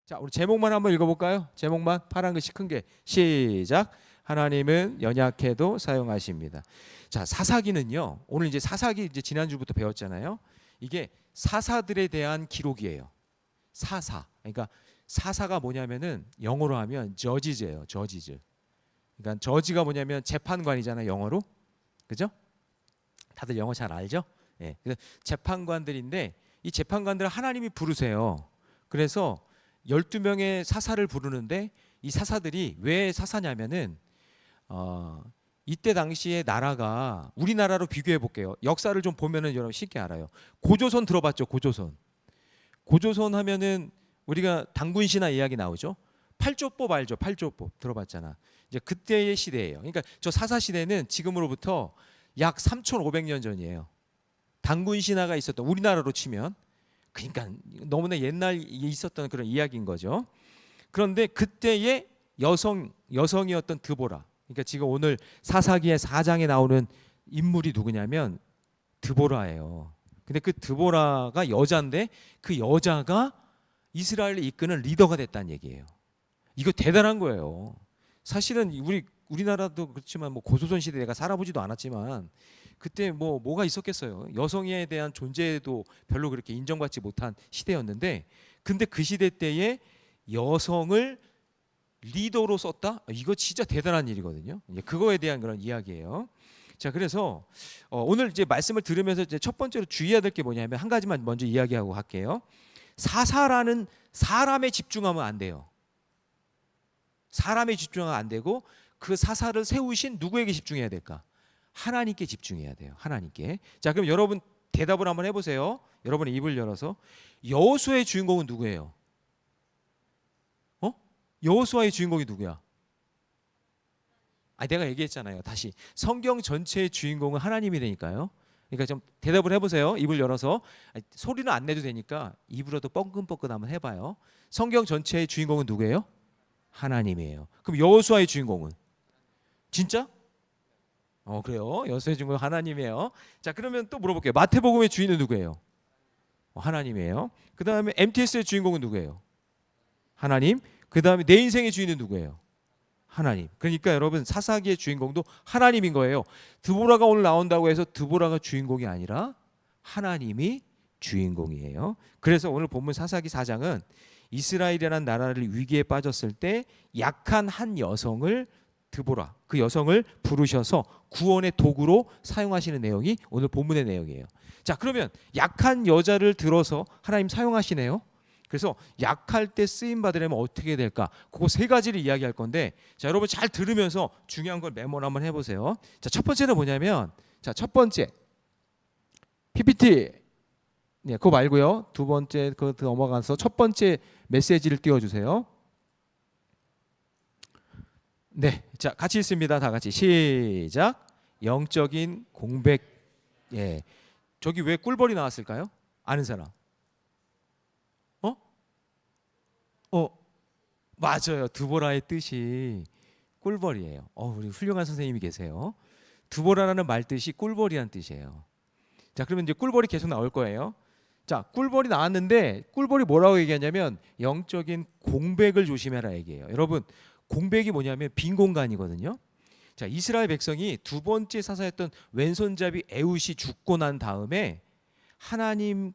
자, 우리 제목만 한번 읽어볼까요? 제목만 파란 글씨 큰 게 시작. 하나님은 연약해도 사용하십니다. 자, 사사기는요. 오늘 이제 사사기 이제 지난주부터 배웠잖아요. 이게 사사들에 대한 기록이에요. 사사. 그러니까 사사가 뭐냐면은 영어로 하면 저지즈예요. 저지즈. 그러니까 저지가 뭐냐면 재판관이잖아요. 영어로. 그죠? 다들 영어 잘 알죠? 예. 그래서 재판관들인데 이 재판관들을 하나님이 부르세요. 그래서 12명의 사사를 부르는데 이 사사들이 왜 사사냐면은 이때 당시에 나라가 우리나라로 비교해 볼게요. 역사를 좀 보면은 여러분 쉽게 알아요. 고조선 들어봤죠? 고조선. 고조선 하면은 우리가 단군 신화 이야기 나오죠. 팔조법 알죠? 팔조법 들어봤잖아. 이제 그때의 시대예요. 그러니까 저 사사 시대는 지금으로부터 약 3,500년 전이에요. 단군 신화가 있었던 우리나라로 치면 그러니까 너무나 옛날에 있었던 그런 이야기인 거죠. 그런데 그때의 여성이었던 드보라. 그러니까 지금 오늘 사사기의 4장에 나오는 인물이 누구냐면 드보라예요. 근데 그 드보라가 여자인데 그 여자가 이스라엘을 이끄는 리더가 됐다는 얘기예요. 이거 대단한 거예요. 사실은 우리나라도 그렇지만 뭐 고조선 시대 내가 살아보지도 않았지만 그때 뭐가 있었겠어요. 여성에 대한 존재도 별로 그렇게 인정받지 못한 시대였는데 근데 그 시대 때에 여성을 리더로 썼다? 이거 진짜 대단한 일이거든요. 그거에 대한 그런 이야기예요. 자, 그래서 오늘 이제 말씀을 들으면서 이제 첫 번째로 주의해야 될 게 뭐냐면 한 가지만 먼저 이야기하고 갈게요. 사사라는 사람에 집중하면 안 돼요. 사람에 집중하면 안 되고 그 사사를 세우신 누구에게 집중해야 될까? 하나님께 집중해야 돼요. 하나님께. 자, 그럼 여러분 대답을 한번 해보세요. 여러분의 입을 열어서 여호수아의 주인공은 누구예요? 여호수아의 주인공이 누구야? 내가 얘기했잖아요. 다시 성경 전체의 주인공은 하나님이라니까요. 그러니까 좀 대답을 해보세요. 입을 열어서. 소리는 안 내도 되니까 입으로도 뻥긋뻥긋 한번 해봐요. 성경 전체의 주인공은 누구예요? 하나님이에요. 그럼 여호수아의 주인공은? 진짜? 그래요. 여호수아의 주인공은 하나님이에요. 자, 그러면 또 물어볼게요. 마태복음의 주인은 누구예요? 하나님이에요. 그 다음에 MTS의 주인공은 누구예요? 하나님. 그 다음에 내 인생의 주인은 누구예요? 하나님. 그러니까 여러분 사사기의 주인공도 하나님인 거예요. 드보라가 오늘 나온다고 해서 드보라가 주인공이 아니라 하나님이 주인공이에요. 그래서 오늘 본문 사사기 4장은 이스라엘이라는 나라를 위기에 빠졌을 때 약한 한 여성을 드보라, 그 여성을 부르셔서 구원의 도구로 사용하시는 내용이 오늘 본문의 내용이에요. 자, 그러면 약한 여자를 들어서 하나님 사용하시네요. 그래서 약할 때 쓰임 받으려면 어떻게 될까? 그거 세 가지를 이야기할 건데, 자, 여러분 잘 들으면서 중요한 걸 메모를 한번 해보세요. 자, 첫 번째는 뭐냐면, 자, 첫 번째 PPT, 네, 그거 말고요. 두 번째 그거 넘어가서 첫 번째 메시지를 띄워주세요. 네, 자, 같이 있습니다. 다 같이 시작. 영적인 공백. 예, 저기 왜 꿀벌이 나왔을까요? 아는 사람? 맞아요. 드보라의 뜻이 꿀벌이에요. 우리 훌륭한 선생님이 계세요. 드보라라는 말 뜻이 꿀벌이란 뜻이에요. 자, 그러면 이제 꿀벌이 계속 나올 거예요. 자, 꿀벌이 나왔는데 꿀벌이 뭐라고 얘기하냐면 영적인 공백을 조심해라 얘기해요. 여러분, 공백이 뭐냐면 빈 공간이거든요. 자, 이스라엘 백성이 두 번째 사사였던 왼손잡이 에훗이 죽고 난 다음에 하나님을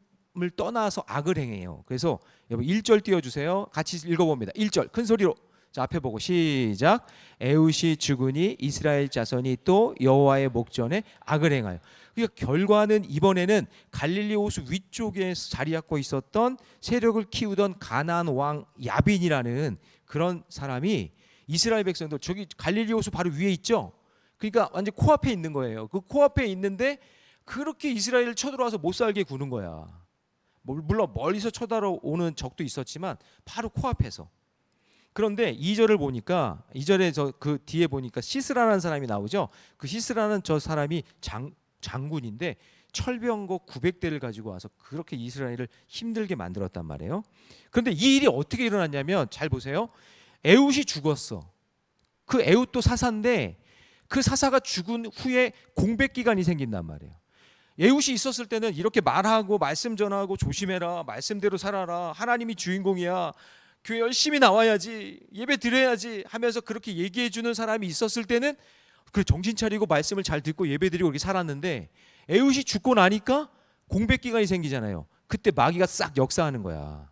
떠나서 악을 행해요. 그래서 여러분 1절 띄워주세요. 같이 읽어봅니다. 1절 큰 소리로. 자, 앞에 보고 시작. 에훗이 죽으니 이스라엘 자손이 또 여호와의 목전에 악을 행하여. 그러니까 결과는 이번에는 갈릴리 호수 위쪽에 자리 잡고 있었던 세력을 키우던 가나안 왕 야빈이라는 그런 사람이 이스라엘 백성들 저기 갈릴리 호수 바로 위에 있죠. 그러니까 완전 코앞에 있는 거예요. 그 코앞에 있는데 그렇게 이스라엘을 쳐들어와서 못 살게 구는 거야. 물론 멀리서 쳐들어오는 적도 있었지만 바로 코앞에서. 그런데 2절을 보니까 2절에 그 뒤에 보니까 시스라라는 사람이 나오죠. 그 시스라는 저 사람이 장군인데 철병거 900대를 가지고 와서 그렇게 이스라엘을 힘들게 만들었단 말이에요. 그런데 이 일이 어떻게 일어났냐면 잘 보세요. 에훗이 죽었어. 그 에훗도 사사인데 그 사사가 죽은 후에 공백 기간이 생긴단 말이에요. 에훗이 있었을 때는 이렇게 말하고 말씀 전하고 조심해라, 말씀대로 살아라, 하나님이 주인공이야, 교회 열심히 나와야지, 예배 드려야지 하면서 그렇게 얘기해 주는 사람이 있었을 때는 그 정신 차리고 말씀을 잘 듣고 예배 드리고 이렇게 살았는데, 에훗이 죽고 나니까 공백 기간이 생기잖아요. 그때 마귀가 싹 역사하는 거야.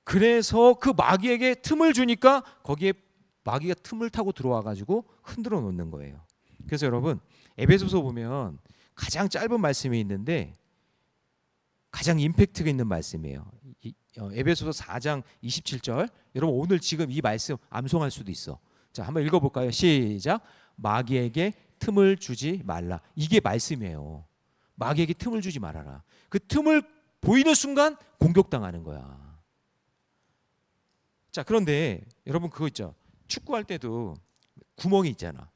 그래서 그 마귀에게 틈을 주니까 거기에 마귀가 틈을 타고 들어와 가지고 흔들어 놓는 거예요. 그래서 여러분, 에베소서 보면 가장 짧은 말씀이 있는데 가장 임팩트가 있는 말씀이에요. 에베소서 4장 27절. 여러분 오늘 지금 이 말씀 암송할 수도 있어. 자, 한번 읽어볼까요? 시작. 마귀에게 틈을 주지 말라. 이게 말씀이에요. 마귀에게 틈을 주지 말아라. 그 틈을 보이는 순간 공격당하는 거야. 자, 그런데 여러분 그거 있죠. 축구할 때도 구멍이 있잖아.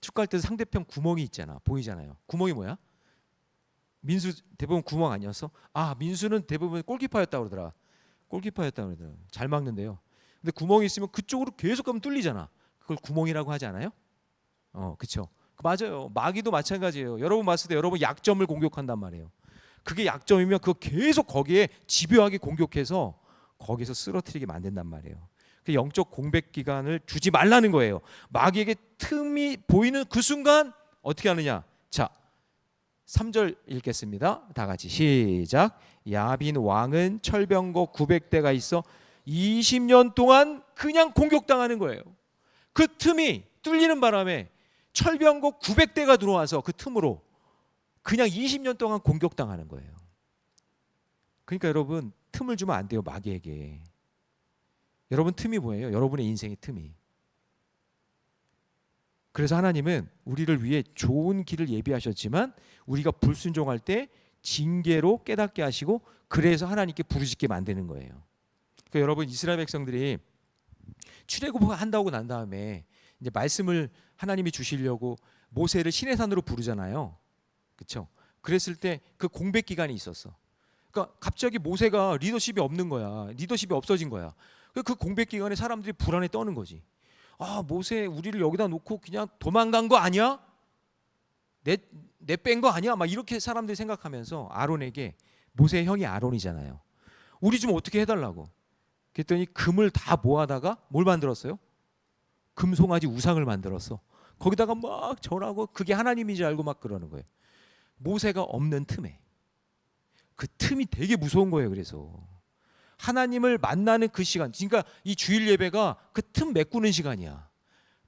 축구할 때도 상대편 구멍이 있잖아. 보이잖아요. 구멍이 뭐야? 민수 대부분 구멍 아니었어? 아, 민수는 대부분 골키퍼였다고 그러더라. 골키퍼였다고 그러더라. 잘 막는데요. 근데 구멍이 있으면 그쪽으로 계속 가면 뚫리잖아. 그걸 구멍이라고 하지 않아요? 그렇죠. 맞아요. 마귀도 마찬가지예요. 여러분 봤을 때 여러분 약점을 공격한단 말이에요. 그게 약점이면 그거 계속 거기에 집요하게 공격해서 거기서 쓰러뜨리게 만든단 말이에요. 그 영적 공백 기간을 주지 말라는 거예요. 마귀에게 틈이 보이는 그 순간 어떻게 하느냐? 자, 3절 읽겠습니다. 다 같이 시작. 야빈 왕은 철병거 900대가 있어 20년 동안 그냥 공격당하는 거예요. 그 틈이 뚫리는 바람에 철병거 900대가 들어와서 그 틈으로 그냥 20년 동안 공격당하는 거예요. 그러니까 여러분 틈을 주면 안 돼요. 마귀에게. 여러분 틈이 뭐예요? 여러분의 인생의 틈이. 그래서 하나님은 우리를 위해 좋은 길을 예비하셨지만 우리가 불순종할 때 징계로 깨닫게 하시고 그래서 하나님께 부르짖게 만드는 거예요. 그러니까 여러분 이스라엘 백성들이 출애굽을 한다고 난 다음에 이제 말씀을 하나님이 주시려고 모세를 시내산으로 부르잖아요. 그렇죠? 그랬을 때 그 공백 기간이 있었어. 그러니까 갑자기 모세가 리더십이 없는 거야. 리더십이 없어진 거야. 그 공백 기간에 사람들이 불안에 떠는 거지. 아, 모세 우리를 여기다 놓고 그냥 도망간 거 아니야? 내 뺀 거 아니야? 막 이렇게 사람들이 생각하면서 아론에게, 모세의 형이 아론이잖아요. 우리 좀 어떻게 해달라고. 그랬더니 금을 다 모아다가 뭘 만들었어요? 금송아지 우상을 만들었어. 거기다가 막 절하고 그게 하나님인 줄 알고 막 그러는 거예요. 모세가 없는 틈에. 그 틈이 되게 무서운 거예요. 그래서 하나님을 만나는 그 시간, 그러니까 이 주일 예배가 그 틈 메꾸는 시간이야.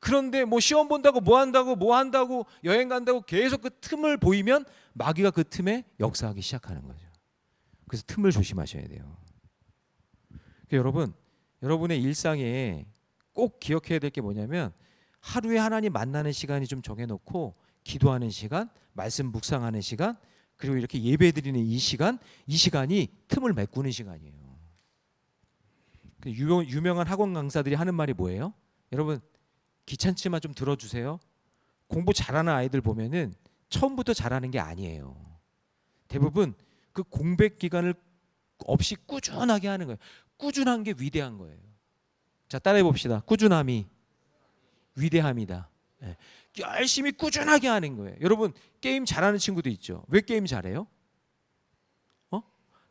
그런데 뭐 시험 본다고 뭐 한다고 여행 간다고 계속 그 틈을 보이면 마귀가 그 틈에 역사하기 시작하는 거죠. 그래서 틈을 조심하셔야 돼요. 여러분, 여러분의 일상에 꼭 기억해야 될 게 뭐냐면 하루에 하나님 만나는 시간이 좀 정해놓고 기도하는 시간, 말씀 묵상하는 시간, 그리고 이렇게 예배드리는 이 시간이 틈을 메꾸는 시간이에요. 유명한 학원 강사들이 하는 말이 뭐예요? 여러분 귀찮지만 좀 들어주세요. 공부 잘하는 아이들 보면은 처음부터 잘하는 게 아니에요. 대부분 그 공백 기간을 없이 꾸준하게 하는 거예요. 꾸준한 게 위대한 거예요. 자, 따라해 봅시다. 꾸준함이 위대함이다. 네. 열심히 꾸준하게 하는 거예요. 여러분 게임 잘하는 친구도 있죠. 왜 게임 잘해요?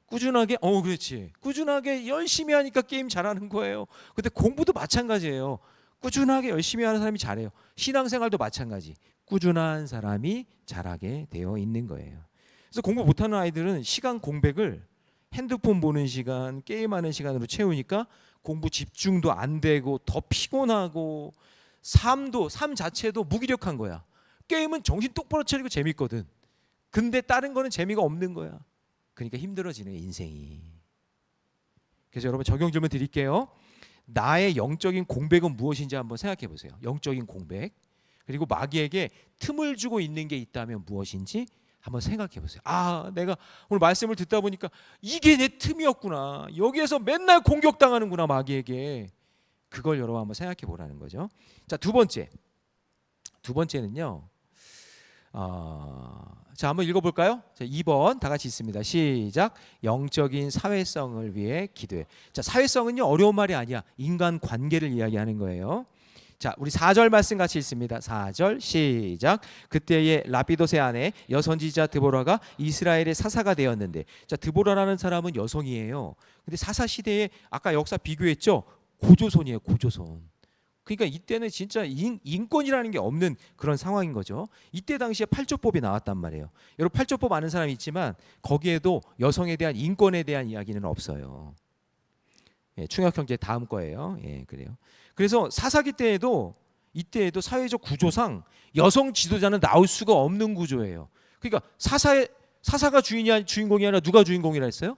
꾸준하게, 그렇지. 꾸준하게 열심히 하니까 게임 잘하는 거예요. 근데 공부도 마찬가지예요. 꾸준하게 열심히 하는 사람이 잘해요. 신앙생활도 마찬가지. 꾸준한 사람이 잘하게 되어 있는 거예요. 그래서 공부 못하는 아이들은 시간 공백을 핸드폰 보는 시간, 게임하는 시간으로 채우니까 공부 집중도 안 되고 더 피곤하고 삶 자체도 무기력한 거야. 게임은 정신 똑바로 차리고 재밌거든. 근데 다른 거는 재미가 없는 거야. 그러니까 힘들어지는 인생이. 그래서 여러분 적용 질문 드릴게요. 나의 영적인 공백은 무엇인지 한번 생각해 보세요. 영적인 공백. 그리고 마귀에게 틈을 주고 있는 게 있다면 무엇인지 한번 생각해 보세요. 아, 내가 오늘 말씀을 듣다 보니까 이게 내 틈이었구나. 여기에서 맨날 공격당하는구나, 마귀에게. 그걸 여러분 한번 생각해 보라는 거죠. 자, 두 번째는요. 자, 한번 읽어볼까요? 자, 2번 다 같이 있습니다. 시작. 영적인 사회성을 위해 기도해. 자, 사회성은요 어려운 말이 아니야. 인간 관계를 이야기하는 거예요. 자, 우리 4절 말씀 같이 읽습니다. 4절 시작. 그때의 라피도스의 아내 여선지자 드보라가 이스라엘의 사사가 되었는데, 자, 드보라라는 사람은 여성이에요. 근데 사사 시대에 아까 역사 비교했죠? 고조선이에요, 고조선. 그러니까 이때는 진짜 인권이라는 게 없는 그런 상황인 거죠. 이때 당시에 팔조법이 나왔단 말이에요. 여러분 팔조법 아는 사람이 있지만 거기에도 여성에 대한 인권에 대한 이야기는 없어요. 예, 충격 형제 다음 거예요. 예, 그래요. 그래서 사사기 때에도 이때에도 사회적 구조상 여성 지도자는 나올 수가 없는 구조예요. 그러니까 사사가 주인공이 아니라 누가 주인공이라 했어요?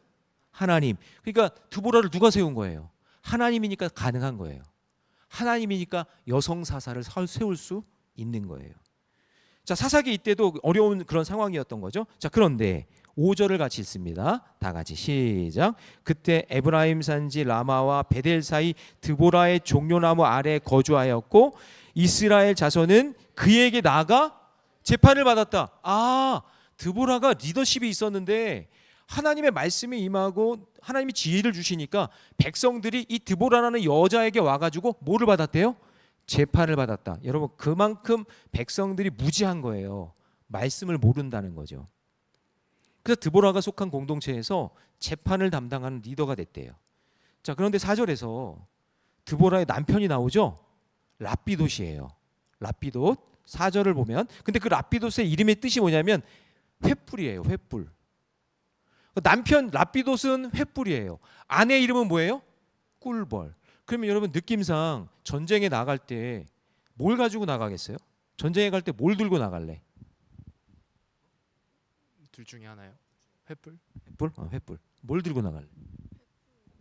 하나님. 그러니까 드보라를 누가 세운 거예요? 하나님이니까 가능한 거예요. 하나님이니까 여성 사사를 세울 수 있는 거예요. 자, 사사기 이때도 어려운 그런 상황이었던 거죠. 자, 그런데 5절을 같이 읽습니다. 다 같이 시작. 그때 에브라임 산지 라마와 베델 사이 드보라의 종려나무 아래 거주하였고 이스라엘 자손은 그에게 나가 재판을 받았다. 아, 드보라가 리더십이 있었는데 하나님의 말씀이 임하고 하나님이 지혜를 주시니까 백성들이 이 드보라라는 여자에게 와가지고 뭐를 받았대요? 재판을 받았다. 여러분 그만큼 백성들이 무지한 거예요. 말씀을 모른다는 거죠. 그래서 드보라가 속한 공동체에서 재판을 담당하는 리더가 됐대요. 자, 그런데 4절에서 드보라의 남편이 나오죠. 라피돗이에요. 라피돗 4절을 보면, 근데 그 라피돗의 이름의 뜻이 뭐냐면 횃불이에요. 횃불. 남편 라피돗은 횃불이에요. 아내 이름은 뭐예요? 꿀벌. 그러면 여러분 느낌상 전쟁에 나갈 때 뭘 가지고 나가겠어요? 전쟁에 갈 때 뭘 들고 나갈래? 둘 중에 하나요? 횃불? 횃불? 횃불. 뭘 들고 나갈래?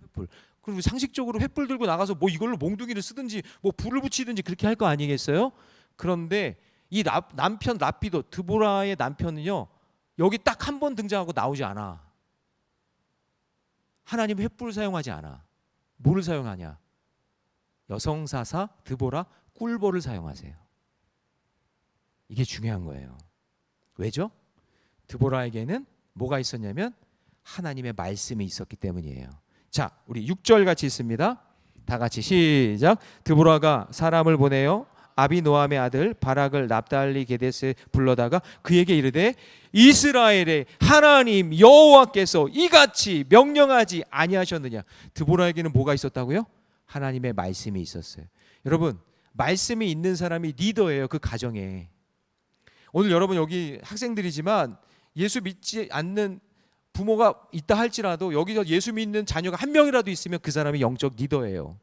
횃불. 그리고 상식적으로 횃불 들고 나가서 뭐 이걸로 몽둥이를 쓰든지 뭐 불을 붙이든지 그렇게 할 거 아니겠어요? 그런데 이 남편 라피돗 드보라의 남편은요 여기 딱 한 번 등장하고 나오지 않아. 하나님 횃불 사용하지 않아. 뭐를 사용하냐? 여성사사 드보라 꿀벌을 사용하세요. 이게 중요한 거예요. 왜죠? 드보라에게는 뭐가 있었냐면 하나님의 말씀이 있었기 때문이에요. 자, 우리 6절 같이 있습니다. 다 같이 시작. 드보라가 사람을 보내어 아비노함의 아들 바락을 납달리 게데스에 불러다가 그에게 이르되 이스라엘의 하나님 여호와께서 이같이 명령하지 아니하셨느냐. 드보라에게는 뭐가 있었다고요? 하나님의 말씀이 있었어요. 여러분 말씀이 있는 사람이 리더예요. 그 가정에. 오늘 여러분 여기 학생들이지만 예수 믿지 않는 부모가 있다 할지라도 여기서 예수 믿는 자녀가 한 명이라도 있으면 그 사람이 영적 리더예요.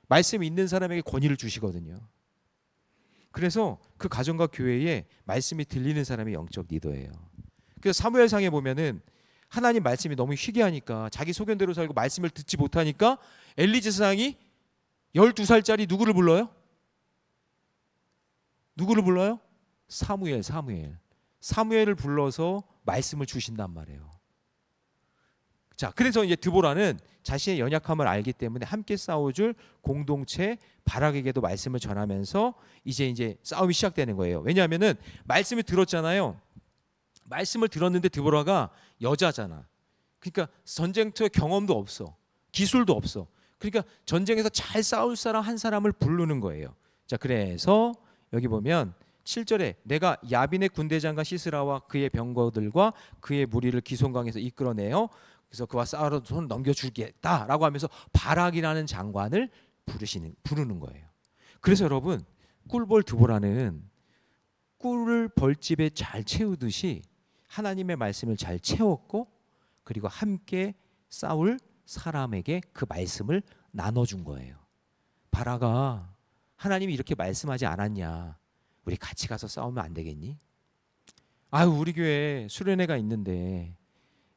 말씀이 있는 사람에게 권위를 주시거든요. 그래서 그 가정과 교회에 말씀이 들리는 사람이 영적 리더예요. 그래서 사무엘상에 보면은 하나님 말씀이 너무 희귀하니까 자기 소견대로 살고 말씀을 듣지 못하니까 엘리 제사장이 12살짜리 누구를 불러요? 누구를 불러요? 사무엘을 불러서 말씀을 주신단 말이에요. 자, 그래서 이제 드보라는 자신의 연약함을 알기 때문에 함께 싸워줄 공동체 바락에게도 말씀을 전하면서 이제 싸움이 시작되는 거예요. 왜냐하면은 말씀을 들었잖아요. 말씀을 들었는데 드보라가 여자잖아. 그러니까 전쟁터의 경험도 없어. 기술도 없어. 그러니까 전쟁에서 잘 싸울 사람 한 사람을 부르는 거예요. 자, 그래서 여기 보면 7절에 내가 야빈의 군대장과 시스라와 그의 병거들과 그의 무리를 기손강에서 이끌어내어 그래서 그와 싸우러 손 넘겨주겠다라고 하면서 바락이라는 장관을 부르는 거예요. 그래서 여러분 꿀벌 드보라는 꿀을 벌집에 잘 채우듯이 하나님의 말씀을 잘 채웠고 그리고 함께 싸울 사람에게 그 말씀을 나눠준 거예요. 바락아, 하나님이 이렇게 말씀하지 않았냐? 우리 같이 가서 싸우면 안 되겠니? 아유, 우리 교회에 수련회가 있는데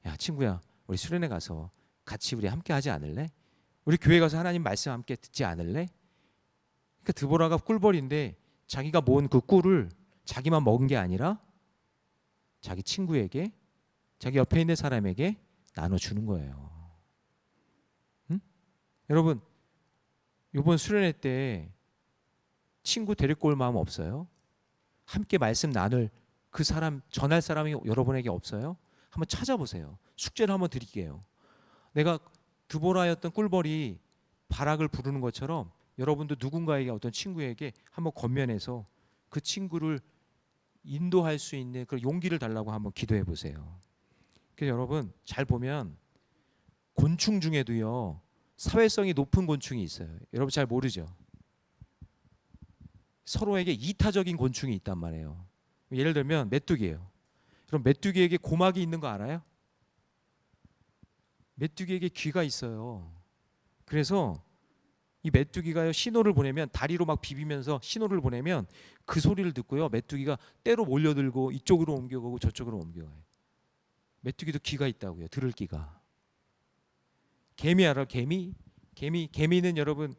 야 친구야, 우리 수련회 가서 같이 우리 함께 하지 않을래? 우리 교회 가서 하나님 말씀 함께 듣지 않을래? 그러니까 드보라가 꿀벌인데 자기가 모은 그 꿀을 자기만 먹은 게 아니라 자기 친구에게, 자기 옆에 있는 사람에게 나눠주는 거예요. 응? 여러분 이번 수련회 때 친구 데리고 올 마음 없어요? 함께 말씀 나눌 그 사람, 전할 사람이 여러분에게 없어요? 한번 찾아보세요. 숙제를 한번 드릴게요. 내가 드보라였던 꿀벌이 바락을 부르는 것처럼 여러분도 누군가에게 어떤 친구에게 한번 권면해서 그 친구를 인도할 수 있는 그런 용기를 달라고 한번 기도해 보세요. 그래서 여러분 잘 보면 곤충 중에도요 사회성이 높은 곤충이 있어요. 여러분 잘 모르죠? 서로에게 이타적인 곤충이 있단 말이에요. 예를 들면 메뚜기예요. 그럼 메뚜기에게 고막이 있는 거 알아요? 메뚜기에게 귀가 있어요. 그래서 이 메뚜기가요 신호를 보내면 다리로 막 비비면서 신호를 보내면 그 소리를 듣고요 메뚜기가 때로 몰려들고 이쪽으로 옮겨가고 저쪽으로 옮겨가요. 메뚜기도 귀가 있다고요. 들을 귀가. 개미 알아요? 개미는 여러분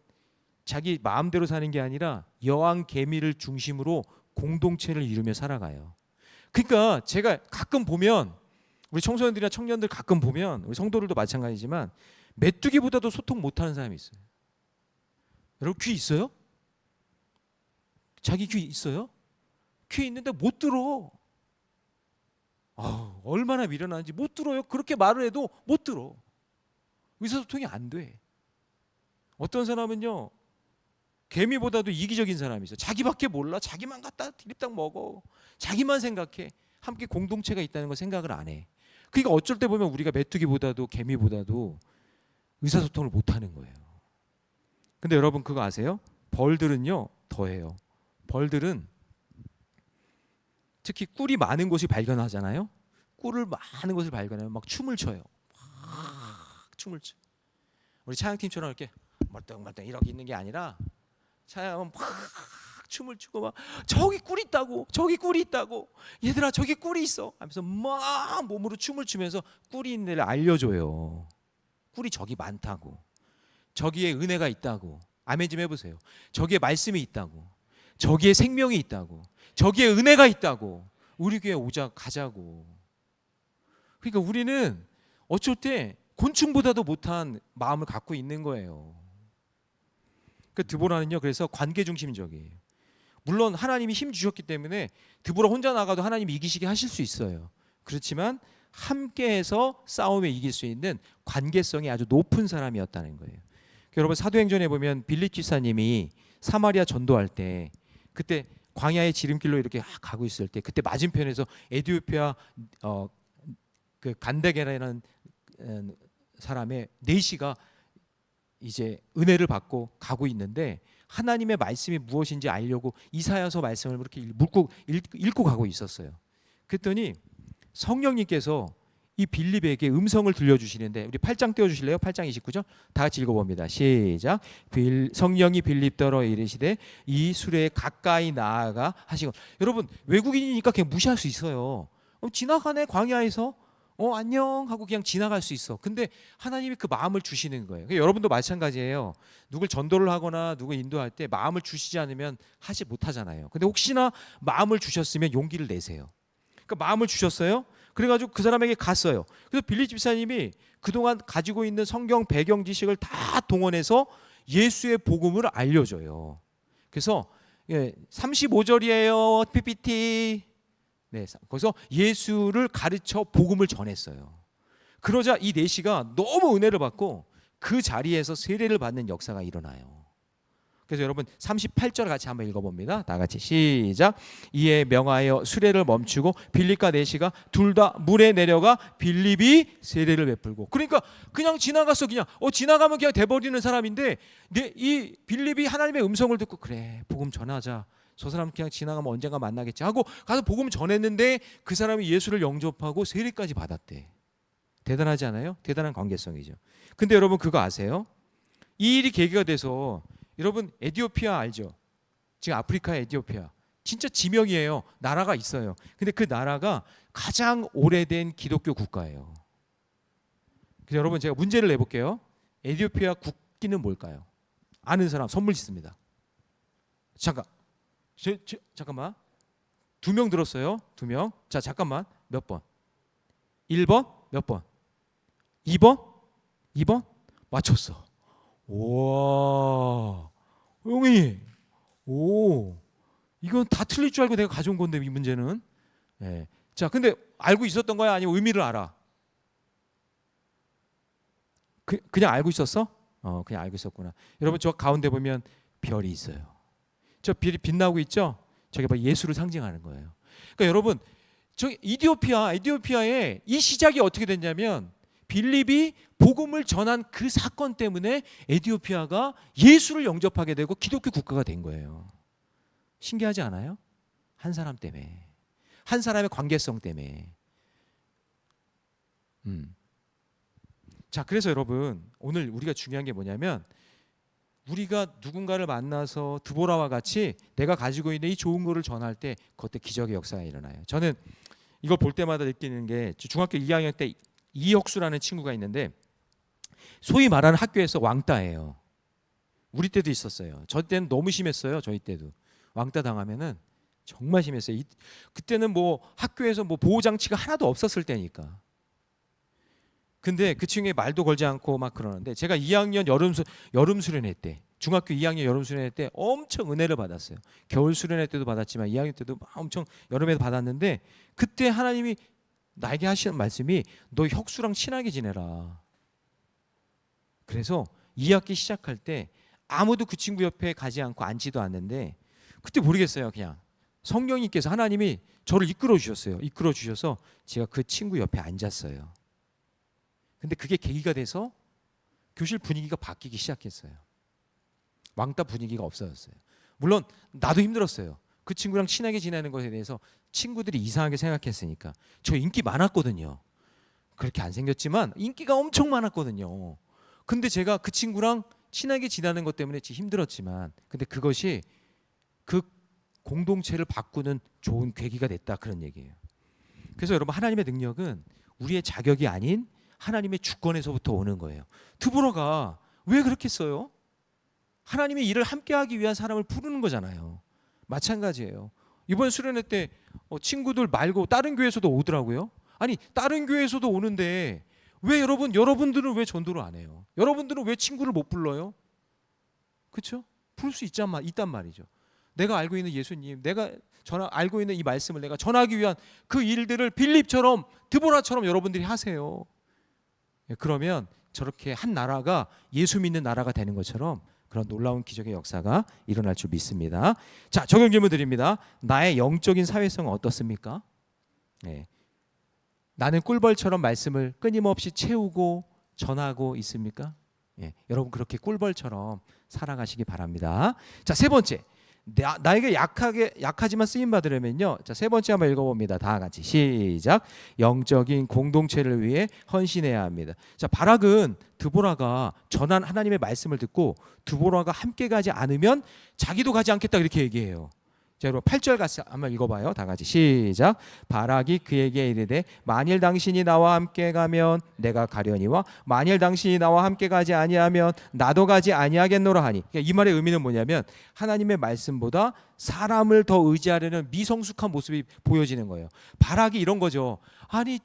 자기 마음대로 사는 게 아니라 여왕 개미를 중심으로 공동체를 이루며 살아가요. 그러니까 제가 가끔 보면 우리 청소년들이나 청년들 가끔 보면 우리 성도들도 마찬가지지만 메뚜기보다도 소통 못하는 사람이 있어요. 여러분 귀 있어요? 자기 귀 있어요? 귀 있는데 못 들어. 얼마나 미련한지 못 들어요. 그렇게 말을 해도 못 들어. 의사소통이 안 돼. 어떤 사람은요 개미보다도 이기적인 사람이 있어. 자기밖에 몰라. 자기만 갖다 디립딱 먹어. 자기만 생각해. 함께 공동체가 있다는 걸 생각을 안 해. 그러니까 어쩔 때 보면 우리가 메뚜기보다도 개미보다도 의사소통을 못하는 거예요. 근데 여러분 그거 아세요? 벌들은요 더해요. 벌들은 특히 꿀이 많은 곳을 발견하잖아요. 꿀을 많은 곳을 발견하면 막 춤을 춰요. 막 춤을 춰. 우리 차양팀처럼 이렇게 멀뚱멀뚱 이렇게 있는 게 아니라 차양은 막 춤을 추고 막 저기 꿀이 있다고, 저기 꿀이 있다고, 얘들아 저기 꿀이 있어 하면서 막 몸으로 춤을 추면서 꿀이 있는 데를 알려줘요. 꿀이 저기 많다고, 저기에 은혜가 있다고. 아멘 좀 해보세요. 저기에 말씀이 있다고, 저기에 생명이 있다고, 저기에 은혜가 있다고. 우리 교회 오자 가자고. 그러니까 우리는 어쩔 때 곤충보다도 못한 마음을 갖고 있는 거예요. 그 드보라는요 그래서 관계 중심적이에요. 물론 하나님이 힘 주셨기 때문에 드보라 혼자 나가도 하나님이 이기시게 하실 수 있어요. 그렇지만 함께해서 싸움에 이길 수 있는 관계성이 아주 높은 사람이었다는 거예요. 여러분 사도행전에 보면 빌립 집사님이 사마리아 전도할 때 그때 광야의 지름길로 이렇게 가고 있을 때 그때 맞은편에서 에티오피아 그 간데게라는 사람의 네시가 이제 은혜를 받고 가고 있는데 하나님의 말씀이 무엇인지 알려고 이사야서 말씀을 이렇게 읽고 가고 있었어요. 그랬더니 성령님께서 이 빌립에게 음성을 들려주시는데 우리 8장 띄워주실래요? 8장 29절 다 같이 읽어봅니다. 시작. 성령이 빌립더러 이르시되 이 수레에 가까이 나아가 하시고. 여러분 외국인이니까 그냥 무시할 수 있어요. 지나가네 광야에서 안녕 하고 그냥 지나갈 수 있어. 근데 하나님이 그 마음을 주시는 거예요. 그러니까 여러분도 마찬가지예요. 누굴 전도를 하거나 누굴 인도할 때 마음을 주시지 않으면 하지 못하잖아요. 근데 혹시나 마음을 주셨으면 용기를 내세요. 그러니까 마음을 주셨어요. 그래가지고 그 사람에게 갔어요. 그래서 빌립 집사님이 그동안 가지고 있는 성경 배경 지식을 다 동원해서 예수의 복음을 알려줘요. 그래서 35절이에요. PPT. 네, 거기서 예수를 가르쳐 복음을 전했어요. 그러자 이 네시가 너무 은혜를 받고 그 자리에서 세례를 받는 역사가 일어나요. 그래서 여러분 38절 같이 한번 읽어봅니다. 다 같이 시작. 이에 명하여 수레를 멈추고 빌립과 네시가 둘 다 물에 내려가 빌립이 세례를 베풀고. 그러니까 그냥 지나갔어. 그냥 지나가면 그냥 돼버리는 사람인데 이 빌립이 하나님의 음성을 듣고 그래 복음 전하자. 저 사람 그냥 지나가면 언젠가 만나겠지 하고 가서 복음 전했는데 그 사람이 예수를 영접하고 세례까지 받았대. 대단하지 않아요? 대단한 관계성이죠. 근데 여러분 그거 아세요? 이 일이 계기가 돼서 여러분 에티오피아 알죠? 지금 아프리카의 에티오피아 진짜 지명이에요. 나라가 있어요. 근데 그 나라가 가장 오래된 기독교 국가예요. 그래서 여러분 제가 문제를 내볼게요. 에티오피아 국기는 뭘까요? 아는 사람 선물 있습니다. 잠깐만. 2명 들었어요. 2명. 자 잠깐만. 몇 번? 1번? 몇 번? 2번? 2번? 맞췄어. 와, 용이, 이건 다 틀릴 줄 알고 내가 가져온 건데 이 문제는. 네. 자, 근데 알고 있었던 거야, 아니면 의미를 알아? 그냥 알고 있었어? 그냥 알고 있었구나. 여러분 저 가운데 보면 별이 있어요. 저 별이 빛나고 있죠? 저게 바로 예수를 상징하는 거예요. 그러니까 여러분, 저 에티오피아에 이 시작이 어떻게 됐냐면 빌립이 복음을 전한 그 사건 때문에 에티오피아가 예수를 영접하게 되고 기독교 국가가 된 거예요. 신기하지 않아요? 한 사람 때문에, 한 사람의 관계성 때문에. 자, 그래서 여러분, 오늘 우리가 중요한 게 뭐냐면 우리가 누군가를 만나서 드보라와 같이 내가 가지고 있는 이 좋은 거를 전할 때 그때 기적의 역사가 일어나요. 저는 이걸 볼 때마다 느끼는 게 중학교 2학년 때 이혁수라는 친구가 있는데 소위 말하는 학교에서 왕따예요. 우리 때도 있었어요. 저 때는 너무 심했어요. 저희 때도 왕따 당하면은 정말 심했어요. 그때는 뭐 학교에서 뭐 보호 장치가 하나도 없었을 때니까. 근데 그 친구의 말도 걸지 않고 막 그러는데 제가 2학년 여름 수련회 때, 중학교 2학년 여름 수련회 때 엄청 은혜를 받았어요. 겨울 수련회 때도 받았지만 2학년 때도 엄청 여름에도 받았는데 그때 하나님이 나에게 하시는 말씀이 너 혁수랑 친하게 지내라. 그래서 2학기 시작할 때 아무도 그 친구 옆에 가지 않고 앉지도 않는데 그때 모르겠어요. 그냥 성령님께서 하나님이 저를 이끌어 주셨어요. 이끌어 주셔서 제가 그 친구 옆에 앉았어요. 근데 그게 계기가 돼서 교실 분위기가 바뀌기 시작했어요. 왕따 분위기가 없어졌어요. 물론 나도 힘들었어요. 그 친구랑 친하게 지내는 것에 대해서 친구들이 이상하게 생각했으니까. 저 인기 많았거든요. 그렇게 안 생겼지만 인기가 엄청 많았거든요. 근데 제가 그 친구랑 친하게 지내는 것 때문에 힘들었지만 근데 그것이 그 공동체를 바꾸는 좋은 계기가 됐다, 그런 얘기예요. 그래서 여러분, 하나님의 능력은 우리의 자격이 아닌 하나님의 주권에서부터 오는 거예요. 드보라가 왜 그렇게 써요? 하나님의 일을 함께하기 위한 사람을 부르는 거잖아요. 마찬가지예요. 이번 수련회 때 친구들 말고 다른 교회에서도 오더라고요. 아니, 다른 교회에서도 오는데 왜 여러분들은 왜 전도를 안 해요? 여러분들은 왜 친구를 못 불러요? 그렇죠? 부를 수 있단 말이죠. 내가 알고 있는 예수님, 내가 알고 있는 이 말씀을 내가 전하기 위한 그 일들을 빌립처럼 드보라처럼 여러분들이 하세요. 그러면 저렇게 한 나라가 예수 믿는 나라가 되는 것처럼 그런 놀라운 기적의 역사가 일어날 줄 믿습니다. 자, 적용 질문 드립니다. 나의 영적인 사회성은 어떻습니까? 네. 나는 꿀벌처럼 말씀을 끊임없이 채우고 전하고 있습니까? 예, 여러분 그렇게 꿀벌처럼 살아가시기 바랍니다. 자, 세 번째, 나에게 약하지만 쓰임 받으려면요. 자, 세 번째 한번 읽어봅니다. 다 같이 시작. 영적인 공동체를 위해 헌신해야 합니다. 자, 바락은 드보라가 전한 하나님의 말씀을 듣고 드보라가 함께 가지 않으면 자기도 가지 않겠다, 이렇게 얘기해요. 자, 여러분 8절 같이 한번 읽어봐요. 다 같이 시작. 바락이 그에게 이르되 만일 당신이 나와 함께 가면 내가 가려니와 만일 당신이 나와 함께 가지 아니하면 나도 가지 아니하겠노라 하니. 그러니까 이 말의 의미는 뭐냐면 하나님의 말씀보다 사람을 더 의지하려는 미성숙한 모습이 보여지는 거예요. 바락이 이런 거죠. 아니,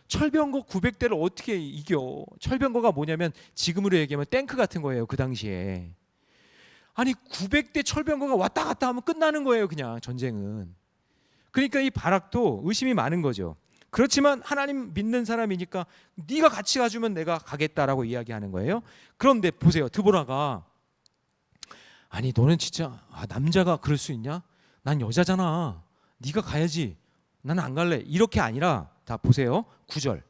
철병거 900대를 어떻게 이겨? 철병거가 뭐냐면 지금으로 얘기하면 탱크 같은 거예요. 그 당시에. 아니, 900대 철병거가 왔다 갔다 하면 끝나는 거예요, 그냥 전쟁은. 그러니까 이 바락도 의심이 많은 거죠. 그렇지만 하나님 믿는 사람이니까 네가 같이 가주면 내가 가겠다라고 이야기하는 거예요. 그런데 보세요, 드보라가 아니, 너는 진짜 남자가 그럴 수 있냐? 난 여자잖아. 네가 가야지. 나는 안 갈래. 이렇게 아니라, 다 보세요, 9절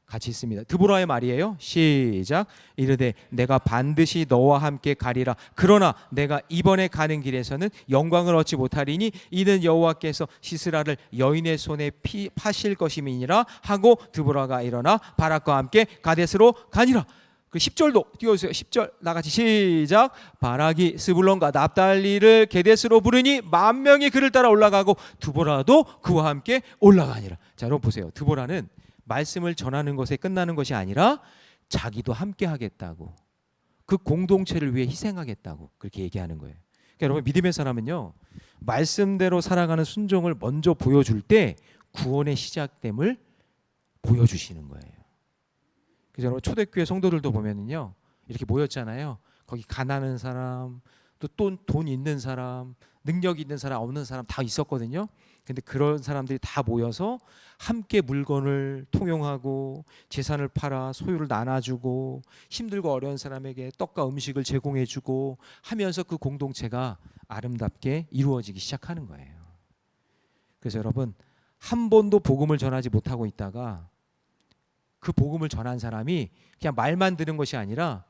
같이 있습니다. 드보라의 말이에요. 시작. 이르되 내가 반드시 너와 함께 가리라. 그러나 내가 이번에 가는 길에서는 영광을 얻지 못하리니 이는 여호와께서 시스라를 여인의 손에 파실 것임이니라 하고 드보라가 일어나 바락과 함께 가데스로 가니라. 그 10절도 띄워주세요. 10절 나같이 시작. 바락이 스불론과 납달리를 게데스로 부르니 10,000명이 그를 따라 올라가고 드보라도 그와 함께 올라가니라. 자, 여러분 보세요. 드보라는 말씀을 전하는 것에 끝나는 것이 아니라 자기도 함께 하겠다고, 그 공동체를 위해 희생하겠다고 그렇게 얘기하는 거예요. 그러니까 여러분, 믿음의 사람은요, 말씀대로 살아가는 순종을 먼저 보여줄 때 구원의 시작됨을 보여주시는 거예요. 그래서 여러분, 초대교회 성도들도 보면은요, 이렇게 모였잖아요. 거기 가난한 사람, 또 돈 있는 사람, 능력 있는 사람, 없는 사람 다 있었거든요. 근데 그런 사람들이 다 모여서 함께 물건을 통용하고 재산을 팔아 소유를 나눠주고 힘들고 어려운 사람에게 떡과 음식을 제공해주고 하면서 그 공동체가 아름답게 이루어지기 시작하는 거예요. 그래서 여러분, 한 번도 복음을 전하지 못하고 있다가 그 복음을 전한 사람이 그냥 말만 들은 것이 아니라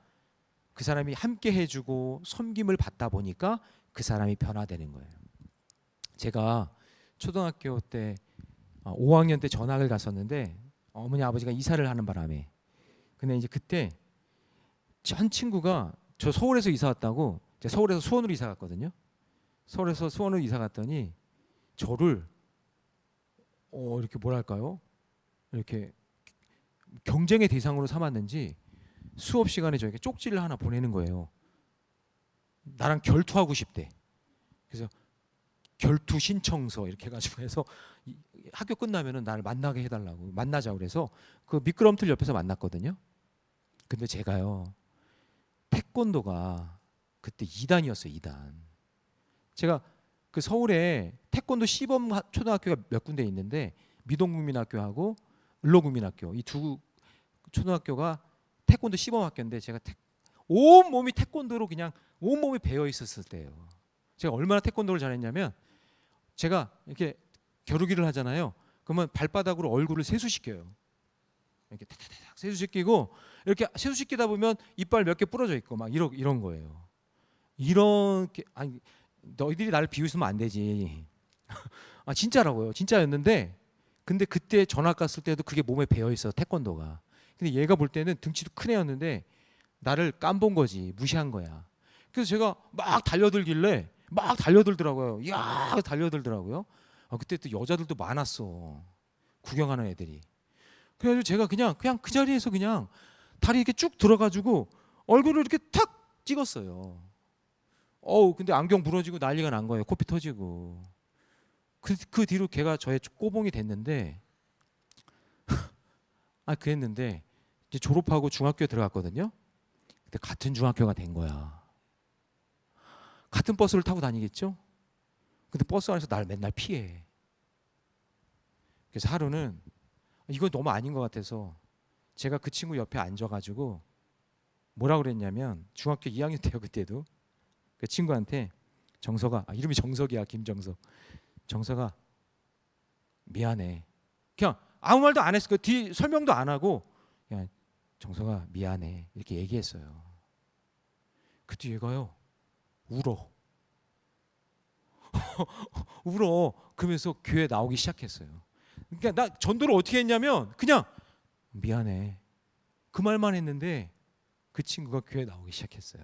그 사람이 함께 해주고 섬김을 받다 보니까 그 사람이 변화되는 거예요. 제가 초등학교 때 5학년 때 전학을 갔었는데 어머니 아버지가 이사를 하는 바람에, 근데 이제 그때 한 친구가, 저 서울에서 이사 왔다고, 제가 서울에서 수원으로 이사 갔거든요. 서울에서 수원으로 이사 갔더니 저를 이렇게 뭐랄까요, 이렇게 경쟁의 대상으로 삼았는지 수업 시간에 저에게 쪽지를 하나 보내는 거예요. 나랑 결투하고 싶대. 그래서 결투 신청서 이렇게 해가지고 해서 학교 끝나면은 나를 만나게 해달라고, 만나자 그래서 그 미끄럼틀 옆에서 만났거든요. 근데 제가요, 태권도가 그때 2단이었어요. 2단. 제가 그 서울에 태권도 시범 초등학교가 몇 군데 있는데 미동국민학교하고 을로국민학교, 이 두 초등학교가 태권도 시범 학교인데 제가 온 몸이 태권도로 그냥 온 몸이 배어 있었을 때예요. 제가 얼마나 태권도를 잘했냐면, 제가 이렇게 겨루기를 하잖아요. 그러면 발바닥으로 얼굴을 세수시켜요. 이렇게 타타닥 세수시키고, 이렇게 세수시키다 보면 이빨 몇 개 부러져 있고 막 이런 거예요. 이렇게, 아니 너희들이 나를 비웃으면 안 되지. 아 진짜라고요. 진짜였는데, 근데 그때 전학 갔을 때도 그게 몸에 배어 있어, 태권도가. 근데 얘가 볼 때는 등치도 큰 애였는데 나를 깜본 거지, 무시한 거야. 그래서 제가 막 달려들길래 막 달려들더라고요. 이야 달려들더라고요. 그때 또 여자들도 많았어, 구경하는 애들이. 그래가지고 제가 그냥 그 자리에서 그냥 다리 이렇게 쭉 들어가지고 얼굴을 이렇게 탁 찍었어요. 근데 안경 부러지고 난리가 난 거예요. 코피 터지고. 그 뒤로 걔가 저의 꼬봉이 됐는데 그랬는데 이제 졸업하고 중학교에 들어갔거든요. 근데 같은 중학교가 된 거야. 같은 버스를 타고 다니겠죠? 근데 버스 안에서 날 맨날 피해. 그래서 하루는 이거 너무 아닌 것 같아서 제가 그 친구 옆에 앉아가지고 뭐라 그랬냐면, 중학교 2학년 때요 그때도, 그 친구한테 정석아, 이름이 정석이야, 김정석. 정석아 미안해. 그냥 아무 말도 안 했어. 그 뒤 설명도 안 하고 그냥 정석아 미안해 이렇게 얘기했어요. 그때 얘가요 울어. 울어. 그러면서 교회 나오기 시작했어요. 그러니까 나 전도를 어떻게 했냐면 그냥 미안해 그 말만 했는데 그 친구가 교회 나오기 시작했어요.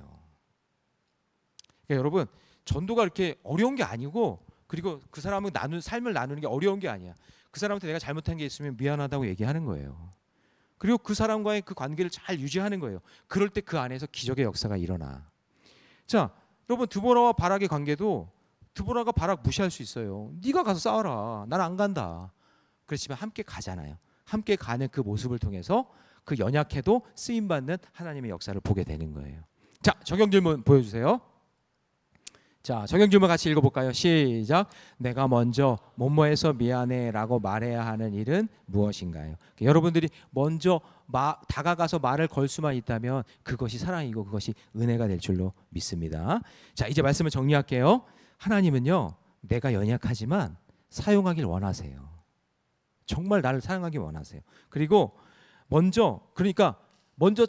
그러니까 여러분, 전도가 이렇게 어려운 게 아니고, 그리고 그 사람은 삶을 나누는 게 어려운 게 아니야. 그 사람한테 내가 잘못한 게 있으면 미안하다고 얘기하는 거예요. 그리고 그 사람과의 그 관계를 잘 유지하는 거예요. 그럴 때 그 안에서 기적의 역사가 일어나. 자, 여러분, 드보라와 바락의 관계도, 드보라가 바락 무시할 수 있어요. 네가 가서 싸워라. 난 안 간다. 그렇지만 함께 가잖아요. 함께 가는 그 모습을 통해서 그 연약해도 쓰임받는 하나님의 역사를 보게 되는 거예요. 자, 적용 질문 보여주세요. 자, 적용 질문 같이 읽어볼까요? 시작. 내가 먼저 뭐뭐해서 미안해 라고 말해야 하는 일은 무엇인가요? 여러분들이 먼저 다가가서 말을 걸 수만 있다면 그것이 사랑이고 그것이 은혜가 될 줄로 믿습니다. 자, 이제 말씀을 정리할게요. 하나님은요, 내가 연약하지만 사용하길 원하세요. 정말 나를 사용하길 원하세요. 그리고 먼저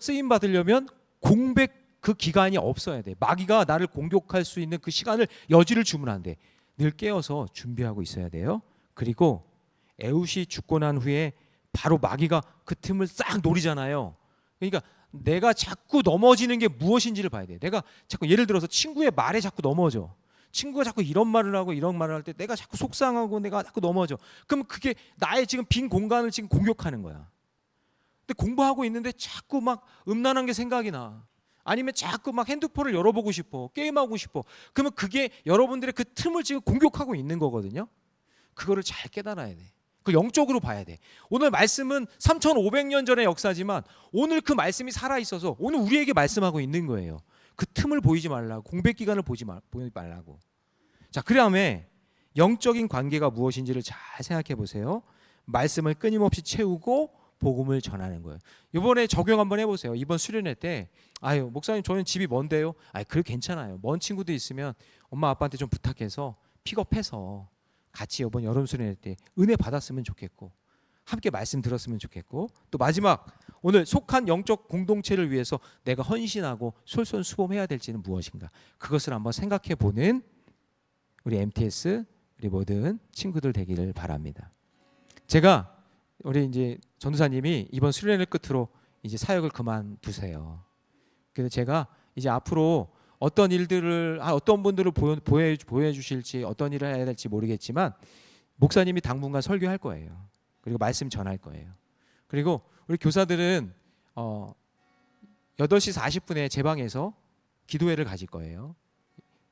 쓰임 받으려면 공백 그 기간이 없어야 돼. 마귀가 나를 공격할 수 있는 그 시간을, 여지를 주면 안 돼. 늘 깨어서 준비하고 있어야 돼요. 그리고 에웃이 죽고 난 후에 바로 마귀가 그 틈을 싹 노리잖아요. 그러니까 내가 자꾸 넘어지는 게 무엇인지를 봐야 돼. 내가 자꾸, 예를 들어서 친구의 말에 자꾸 넘어져. 친구가 자꾸 이런 말을 하고 이런 말을 할 때 내가 자꾸 속상하고 내가 자꾸 넘어져. 그럼 그게 나의 지금 빈 공간을 지금 공격하는 거야. 근데 공부하고 있는데 자꾸 막 음란한 게 생각이 나. 아니면 자꾸 막 핸드폰을 열어보고 싶어, 게임하고 싶어. 그러면 그게 여러분들의 그 틈을 지금 공격하고 있는 거거든요. 그거를 잘 깨달아야 돼. 그 영적으로 봐야 돼. 오늘 말씀은 3,500년 전의 역사지만 오늘 그 말씀이 살아있어서 오늘 우리에게 말씀하고 있는 거예요. 그 틈을 보이지 말라고, 공백 기간을 보지 말라고. 자, 그 다음에 영적인 관계가 무엇인지를 잘 생각해 보세요. 말씀을 끊임없이 채우고 복음을 전하는 거예요. 이번에 적용 한번 해보세요. 이번 수련회 때 아유 목사님 저는 집이 먼데요. 아유 그래 괜찮아요. 먼 친구도 있으면 엄마 아빠한테 좀 부탁해서 픽업해서 같이 이번 여름 수련회 때 은혜 받았으면 좋겠고 함께 말씀 들었으면 좋겠고 또 마지막 오늘 속한 영적 공동체를 위해서 내가 헌신하고 솔선수범해야 될지는 무엇인가 그것을 한번 생각해 보는 우리 MTS 우리 모든 친구들 되기를 바랍니다. 제가 우리 이제 전도사님이 이번 수련회 끝으로 이제 사역을 그만두세요. 그래서 제가 이제 앞으로 어떤 일들을 어떤 분들을 보여주실지 어떤 일을 해야 될지 모르겠지만 목사님이 당분간 설교할 거예요. 그리고 말씀 전할 거예요. 그리고 우리 교사들은 8시 40분에 제 방에서 기도회를 가질 거예요.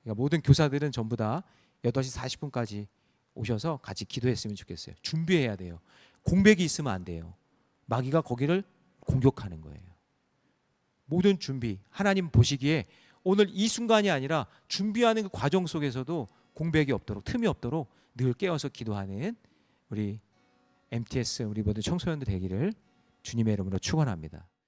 그러니까 모든 교사들은 전부 다 8시 40분까지 오셔서 같이 기도했으면 좋겠어요. 준비해야 돼요. 공백이 있으면 안 돼요. 마귀가 거기를 공격하는 거예요. 모든 준비 하나님 보시기에 오늘 이 순간이 아니라 준비하는 그 과정 속에서도 공백이 없도록 틈이 없도록 늘 깨어서 기도하는 우리 MTS 우리 모든 청소년들 되기를 주님의 이름으로 축원합니다.